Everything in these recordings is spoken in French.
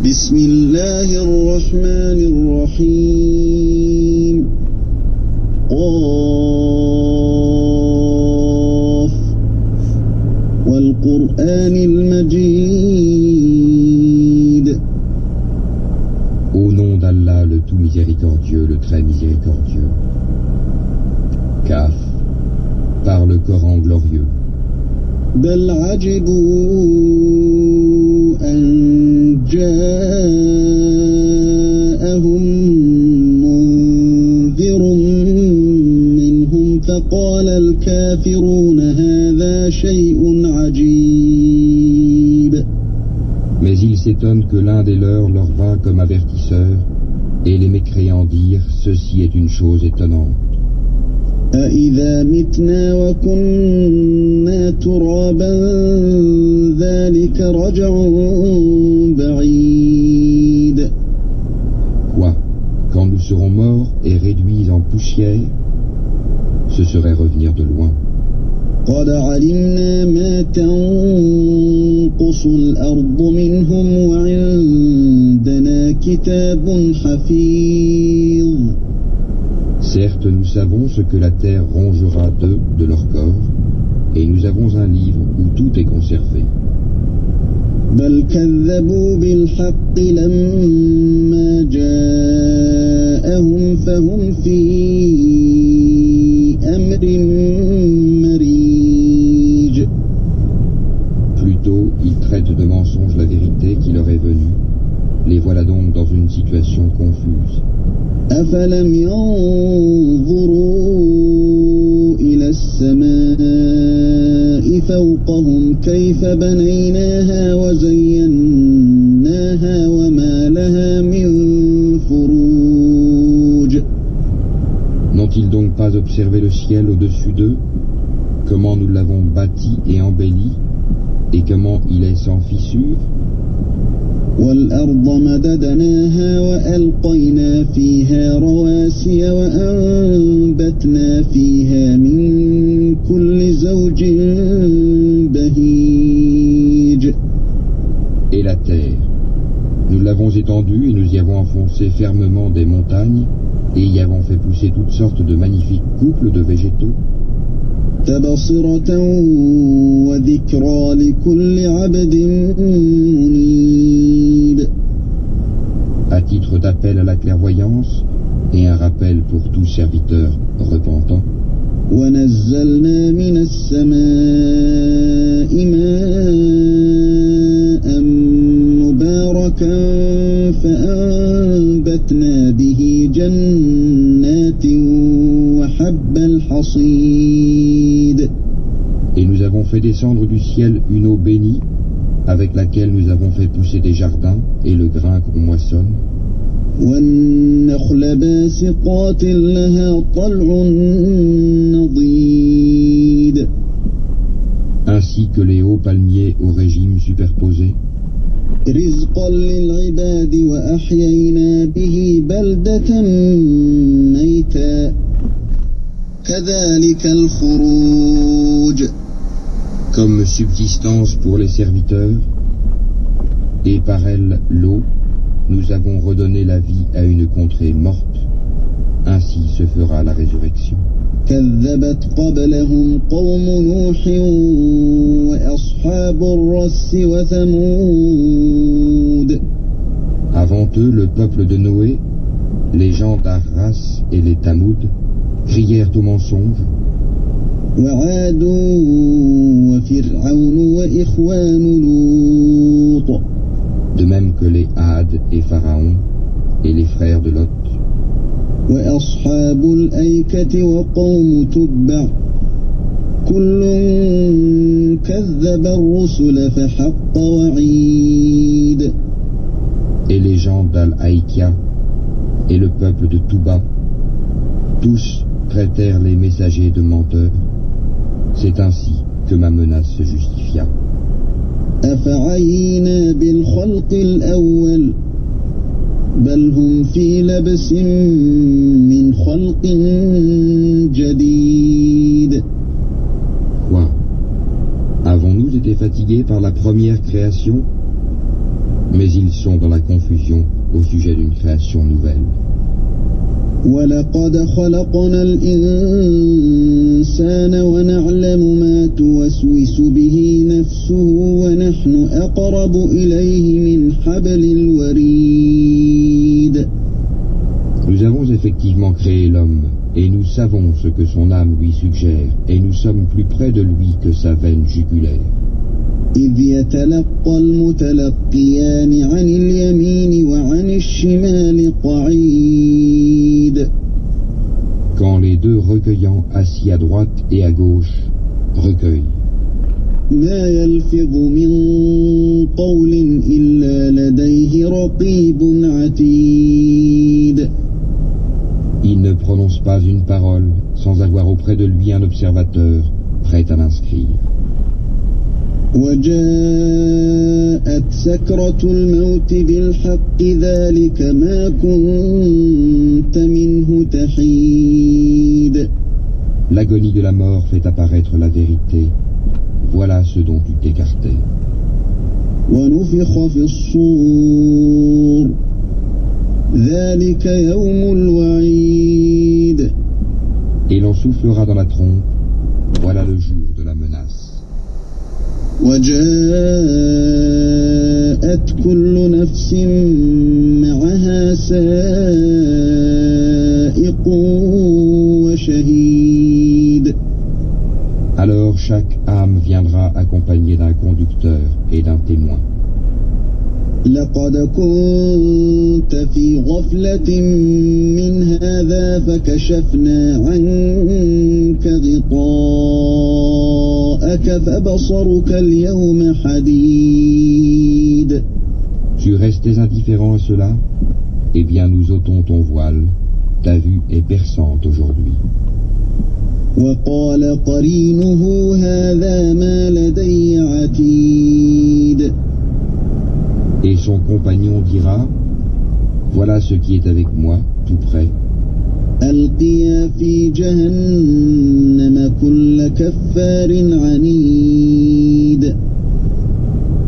بسم الله الرحمن الرحيم قاف والقرآن المجيد. Au nom d'Allah, le tout miséricordieux, le très miséricordieux. Kaf, par le Coran glorieux. بل عجبوا أن جاءهم منذر منهم فقال الكافرون هذا شيء عجيب. Mais ils s'étonnent que l'un des leurs leur vint comme avertisseur, et les mécréants dirent « Ceci est une chose étonnante ». أَإِذَا مِتْنَا وَكُنَّا تُرَابًا ذَلِكَ رَجْعٌ بَعِيدٌ. Quoi? Quand nous serons morts et réduits en poussière, ce serait revenir de loin. قَدْ عَلِمْنَا مَا تَنقُصُ الْأَرْضُ مِنْهُمْ وَعِندَنَا كِتَابٌ حَفِيظٌ. Certes, nous savons ce que la terre rongera d'eux, de leur corps, et nous avons un livre où tout est conservé. بل كذبوا بالحق لما جاءهم فهم في أمر مريج. Plutôt, ils traitent de mensonge la vérité qui leur est venue. Les voilà donc dans une situation confuse. أفلم ينظروا إلى السماء فوقهم كيف بنيناها وزيناها وما لها من فروج. N'ont-ils donc pas observé le ciel au-dessus d'eux, comment nous l'avons bâti et embelli, et comment il est sans fissure? والأرض مددناها وألقينا فيها رواسي وأنبتنا فيها من كل زوج بهيج. Et la terre, nous l'avons étendue et nous y avons enfoncé fermement des montagnes et y avons fait pousser toutes sortes de magnifiques couples de végétaux. تبصرة وذكرى لكل عبد منيب. À titre d'appel à la clairvoyance et un rappel pour tout serviteur repentant. ونزلنا من السماء ماء مباركا فأنبتنا به جنات وحب الحصيد. Et nous avons fait descendre du ciel une eau bénie, avec laquelle nous avons fait pousser des jardins et le grain qu'on moissonne. والنخل باسقات لها طلع نضيد. Ainsi que les hauts palmiers au régime superposé. رزقا للعباد وأحيينا به بلدة ميتا كذلك الخروج. Comme subsistance pour les serviteurs, et par elle l'eau, nous avons redonné la vie à une contrée morte. Ainsi se fera la résurrection. كذبت قبلهم قوم نوح وأصحاب الرس وثمود. Avant eux, le peuple de Noé, les gens d'Arras et les Tamoud, crièrent au mensonge. وعاد وفرعون وإخوان لوط. De même que les Had et Pharaon et les frères de Lot. وأصحاب الأيكة وقوم تبع كل كذب الرسل فحق وعيد. Et les gens d'Al-Aïkia et le peuple de Touba, tous traitèrent les messagers de menteurs. C'est ainsi que ma menace se justifia. أفعينا بالخلق الأول بل هم في لبس من خلق جديد. Quoi? Avons-nous été fatigués par la première création? Mais ils sont dans la confusion au sujet d'une création nouvelle. وَلَقَدْ خَلَقْنَا الْإِنسَانَ وَنَعْلَمُ مَا تُوَسْوِسُ بِهِ نَفْسُهُ وَنَحْنُ أَقْرَبُ إِلَيْهِ مِنْ حَبْلِ الْوَرِيدِ. Nous avons effectivement créé l'homme, et nous savons ce que son âme lui suggère, et nous sommes plus près de lui que sa veine jugulaire. إِذْ يَتَلَقَّى الْمُتَلَقِّيَانِ عَنِ الْيَمِينِ وَعَنِ الشِّمَالِ قَعِيدٌ. Quand les deux recueillants assis à droite et à gauche recueillent. ما يلفظ من قول إلا لديه رقيب عتيد. Il ne prononce pas une parole sans avoir auprès de lui un observateur prêt à l'inscrire. وجاءت سكرة الموت بالحق ذلك ما كنت منه تحيد. L'agonie de la mort fait apparaître la vérité. Voilà ce dont tu t'écartais. ونفخ في الصور ذلك يوم الوعيد. Et l'on soufflera dans la trompe. Voilà le jour de la menace. وجاءت كل نفس معها سائق وشهيد. Alors chaque âme viendra accompagnée d'un conducteur et d'un témoin. لقد كنت في غفلة من هذا فكشفنا عنك غطاءك فبصرك اليوم حديد. Tu restais indifférent à cela? Eh bien nous ôtons ton voile. Ta vue est perçante aujourd'hui. وقال قرينه هذا ما لدي عتيد. Et son compagnon dira, voilà ce qui est avec moi, tout près. ألقيا في جهنم كل كفار عنيد.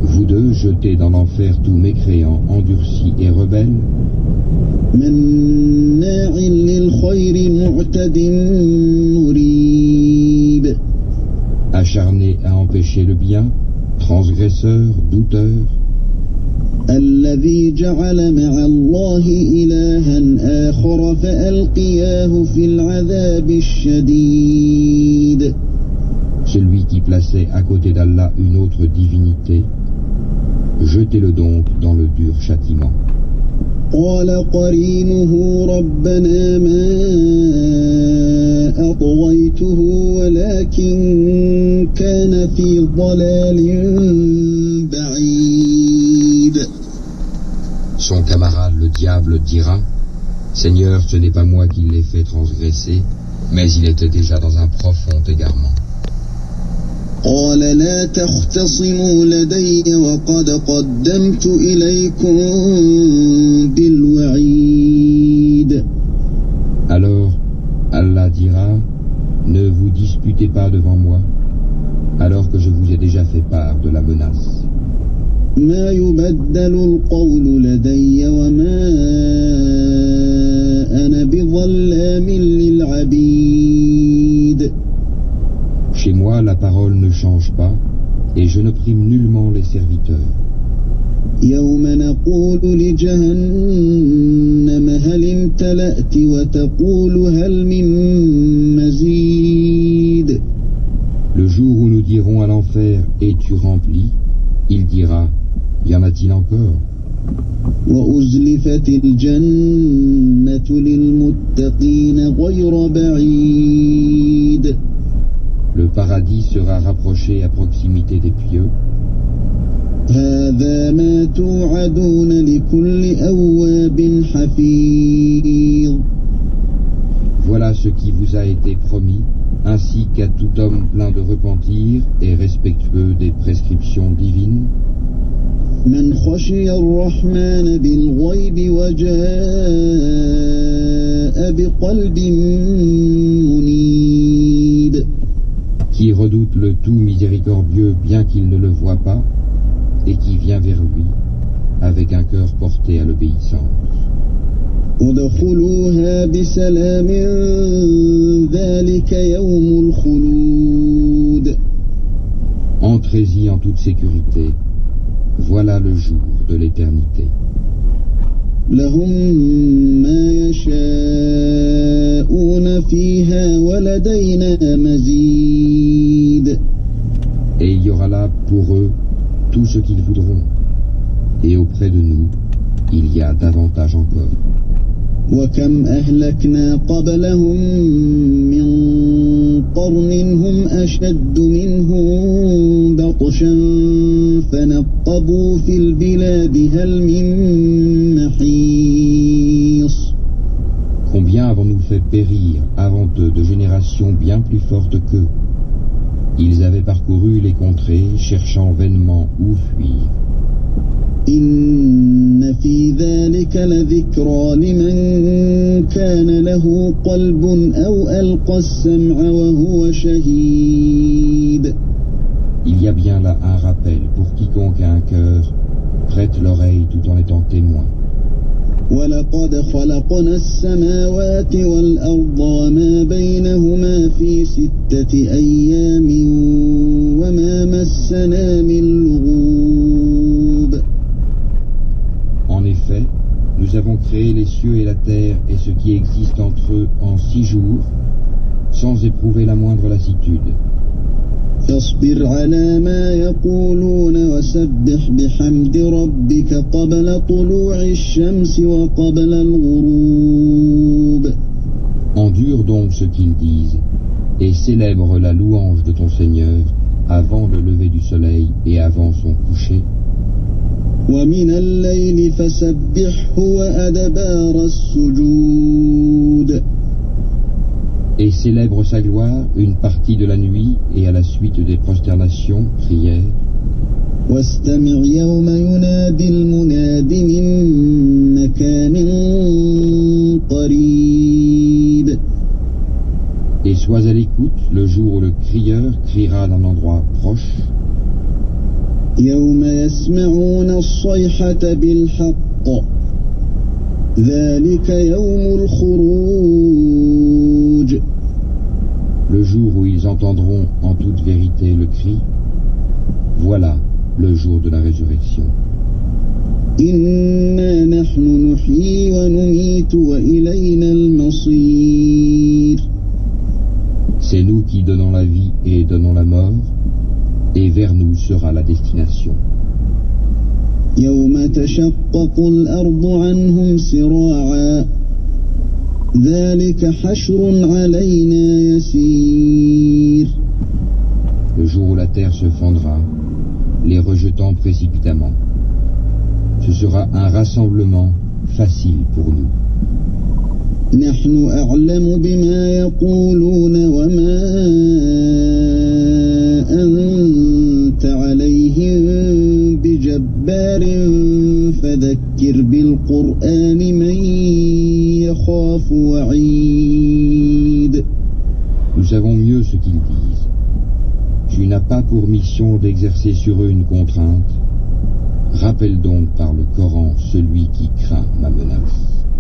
Vous deux jetez dans l'enfer tous mécréants, endurcis et rebelles. مناع للخير معتد مريب. Acharnés à empêcher le bien, transgresseurs, douteurs. الذي جعل مع الله إلها آخر فألقياه في العذاب الشديد. Celui qui plaçait à côté d'Allah une autre divinité, jetez-le donc dans le dur châtiment. قال قرينه ربنا ما أطغيته ولكن كان في ضلال بعيد. Son camarade le diable dira, Seigneur, ce n'est pas moi qui l'ai fait transgresser, mais il était déjà dans un profond égarement. قال لا تختصموا لدي وقد قدمت إليكم بالوعيد. Alors, Allah dira, ne vous disputez pas devant moi, alors que je vous ai déjà fait part de la menace. ما يبدل القول لدي وما أنا بظلام للعبيد. Chez moi, la parole ne change pas, et je ne prime nullement les serviteurs. يوم نقول لجهنم هل امتلأت وتقول هل من مزيد. Le jour où nous dirons à l'enfer, es-tu rempli? Il dira, y en a-t-il encore? وأزلفت الجنة للمتقين غير بعيد. Le paradis sera rapproché à proximité des pieux. هذا ما توعدون لكل أواب حفيظ. Voilà ce qui vous a été promis, ainsi qu'à tout homme plein de repentir et respectueux des prescriptions divines. من خشي الرحمن بالغيب وجاء بقلب منيب. Qui redoute le tout miséricordieux bien qu'il ne le voie pas, et qui vient vers lui, avec un cœur porté à l'obéissance. ادخلوها بسلام ذلك يوم الخلود. Entrez-y en toute sécurité. Voilà le jour de l'éternité. لهم ما يشاءون فيها ولدينا مزيد. Et il y aura là pour eux tout ce qu'ils voudront. Et auprès de nous, il y a davantage encore. وكم أهلكنا قبلهم من قرن هم أشد منهم بطشا فنقبوا في البلاد هل من محيص. Combien avons-nous fait périr avant eux de générations bien plus fortes qu'eux? Ils avaient parcouru les contrées, cherchant vainement où fuir. إن في ذلك لذكرى لمن كان له قلب أو ألقى السمع وهو شهيد. Il y a bien là un rappel pour quiconque a un cœur, prête l'oreille tout en étant témoin. ولقد خلقنا السماوات والأرض وما بينهما في 6 أيام وما مسنا من لغوب. En effet, nous avons créé les cieux et la terre et ce qui existe entre eux en 6 jours, sans éprouver la moindre lassitude. فاصبر على ما يقولون وسبح بحمد ربك قبل طلوع الشمس وقبل الغروب. Endure donc ce qu'ils disent et célèbre la louange de ton Seigneur avant le lever du soleil et avant son coucher. ومن الليل فسبحه وأدبار السجود. Et célèbre sa gloire une partie de la nuit et à la suite des prosternations, prières. واستمع يوم ينادي المناد من مكان قريب. Et sois à l'écoute le jour où le crieur criera d'un endroit proche. يوم يسمعون الصيحة بالحق ذلك يوم الخروج. Le jour où ils entendront en toute vérité le cri, voilà le jour de la résurrection. إنا نحن نحيي ونميت وإلينا المصير. C'est nous qui donnons la vie et donnons la mort, et vers nous sera la destination. يوم تشقق الأرض عنهم سراعا ذلك حشر علينا يسير. Le jour où la terre se fendra, les rejetant précipitamment. Ce sera un rassemblement facile pour nous. نحن أعلم بما يقولون وما أنت عليهم بجبار فذكر بالقرآن من يخاف وعيد. Nous savons mieux ce qu'ils disent. Tu n'as pas pour mission d'exercer sur eux une contrainte. Rappelle donc par le Coran celui qui craint ma menace.